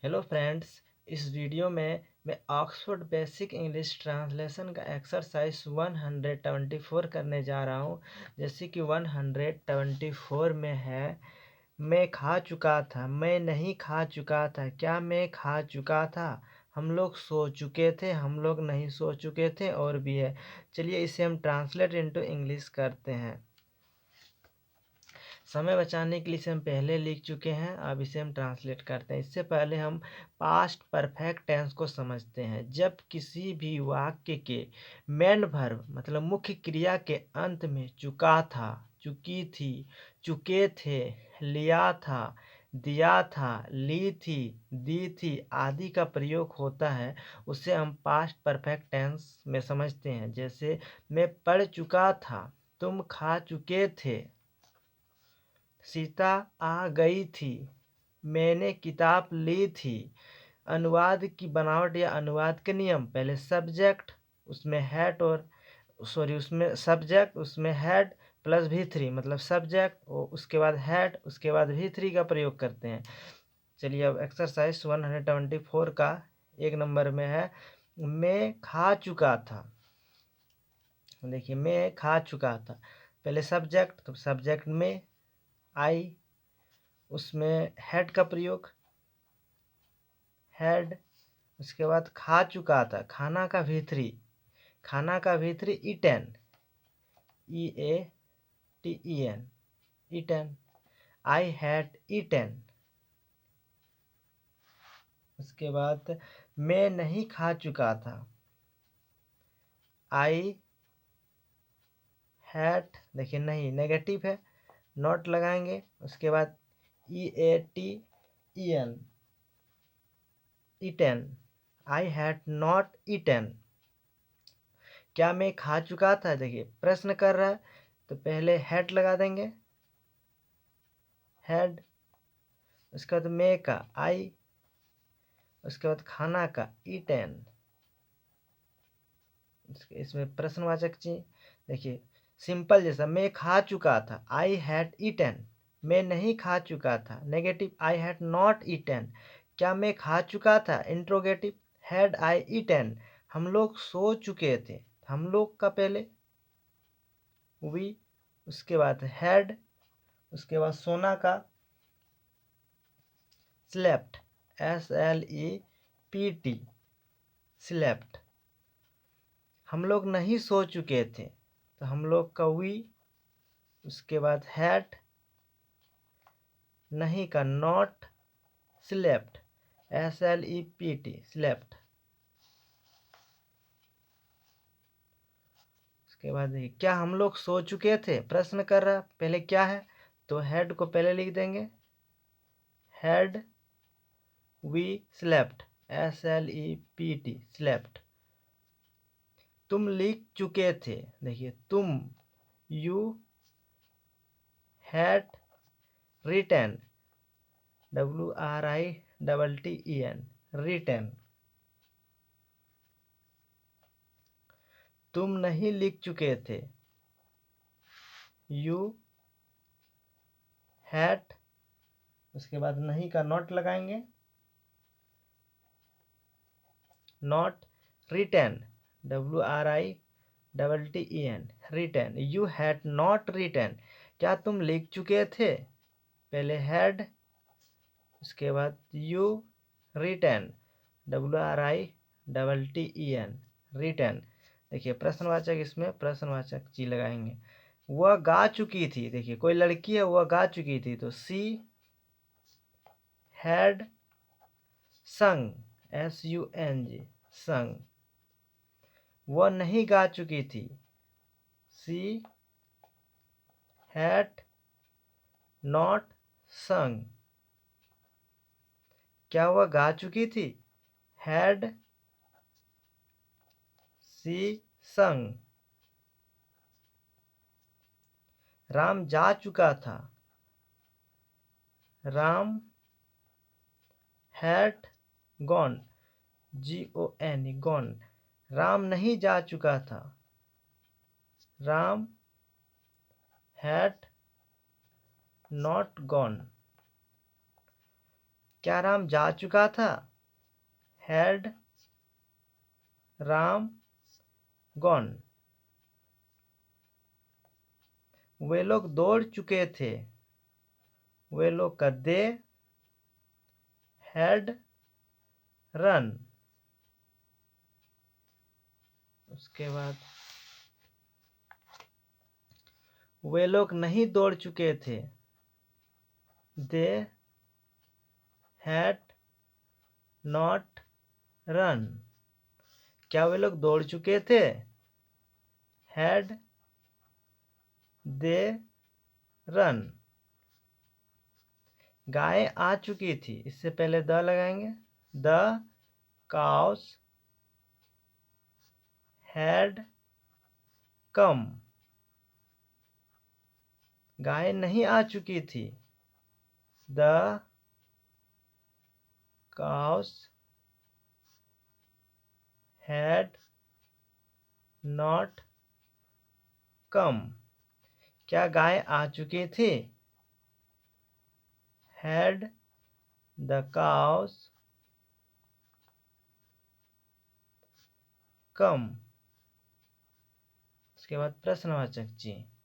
Hello friends, इस video में मैं ऑक्सफोर्ड बेसिक इंग्लिश ट्रांसलेशन का एक्सरसाइज 124 करने जा रहा हूँ। जैसे कि 124 में है, मैं खा चुका था, मैं नहीं खा चुका था, क्या मैं खा चुका था, हम लोग सो चुके थे, हम लोग नहीं सो चुके थे, और भी है। चलिए इसे हम ट्रांसलेट इनटू इंग्लिश करते हैं। समय बचाने के लिए इसे हम पहले लिख चुके हैं, अब इसे हम ट्रांसलेट करते हैं। इससे पहले हम पास्ट परफेक्ट टेंस को समझते हैं। जब किसी भी वाक्य के मेन वर्ब मतलब मुख्य क्रिया के अंत में चुका था, चुकी थी, चुके थे, लिया था, दिया था, ली थी, दी थी आदि का प्रयोग होता है, उसे हम पास्ट परफेक्ट टेंस में समझते हैं। जैसे मैं पढ़ चुका था, तुम खा चुके थे, सीता आ गई थी, मैंने किताब ली थी। अनुवाद की बनावट या अनुवाद के नियम, पहले सब्जेक्ट, उसमें हैड उसमें सब्जेक्ट, उसमें हैड प्लस V3 मतलब सब्जेक्ट, और उसके बाद हैड, उसके बाद V3 का प्रयोग करते हैं। चलिए अब एक्सरसाइज 124 का 1 नंबर में है, मैं खा चुका था। देखिए मैं खा चुका था, पहले सब्जेक्ट, तो सब्जेक्ट में आई, उसमें हैड का प्रयोग, हैड, उसके बाद खा चुका था, खाना का V3, खाना का V3 eaten, EATEN, eaten, I had eaten. उसके बाद मैं नहीं खा चुका था, आई हैड, देखिए नहीं नेगेटिव है, नॉट लगाएंगे। उसके बाद EATEN, eaten, I had not eaten. क्या मैं खा चुका था, देखिए प्रश्न कर रहा है तो पहले हैड लगा देंगे, हैड, उसके बाद मैं का आई, उसके बाद खाना का ईटेन, इसमें प्रश्नवाचक चिन्ह। देखिए सिंपल, जैसा मैं खा चुका था, आई हैड ईटेन, मैं नहीं खा चुका था, negative, I had not eaten. क्या मैं खा चुका था, इंट्रोगेटिव, हैड आई ईटेन, हम लोग सो चुके थे, हम लोग का पहले वी, उसके बाद हैड, उसके बाद सोना का स्लेप्ट, SLEPT, स्लेप्ट। हम लोग नहीं सो चुके थे, तो हम लोग का वी, उसके बाद हैड, नहीं का नॉट, स्लेप्ट, SLEPT, स्लेप्ट। उसके बाद देखिए क्या हम लोग सो चुके थे, प्रश्न कर रहा, पहले क्या है, तो हेड को पहले लिख देंगे, had we slept, SLEPT, slept. तुम लिख चुके थे, देखिए तुम, you had written, WRITTEN, written. तुम नहीं लिख चुके थे, यू हैड, उसके बाद नहीं का नॉट लगाएंगे, not written, WRITTEN, written. You had not written, क्या तुम लिख चुके थे, पहले हैड, उसके बाद यू, रिटन, WRITTEN, रिटन। देखिए प्रश्नवाचक, इसमें प्रश्नवाचक जी लगाएंगे। वह गा चुकी थी, देखिए कोई लड़की है, वह गा चुकी थी, तो सी हैड संग, SUNG, संग। वह नहीं गा चुकी थी, सी हैड नॉट संग। क्या वह गा चुकी थी, हैड सी संग। राम जा चुका था, Ram had gone, GON, gone. Ram नहीं जा चुका था, राम हैड नॉट गॉन। क्या राम जा चुका था? Had Ram gone? वे लोग दौड़ चुके थे। वे लोग का दे हैड रन। उसके बाद वे लोग नहीं दौड़ चुके थे। They had not run. क्या वे लोग दौड़ चुके थे? Had they run. गाय आ चुकी थी, इससे पहले द लगाएंगे। The cows had come. गाय नहीं आ चुकी थी। The cows had not come. क्या गाय आ चुकी थी? Had the cows come. उसके बाद प्रश्नवाचक चिन्ह।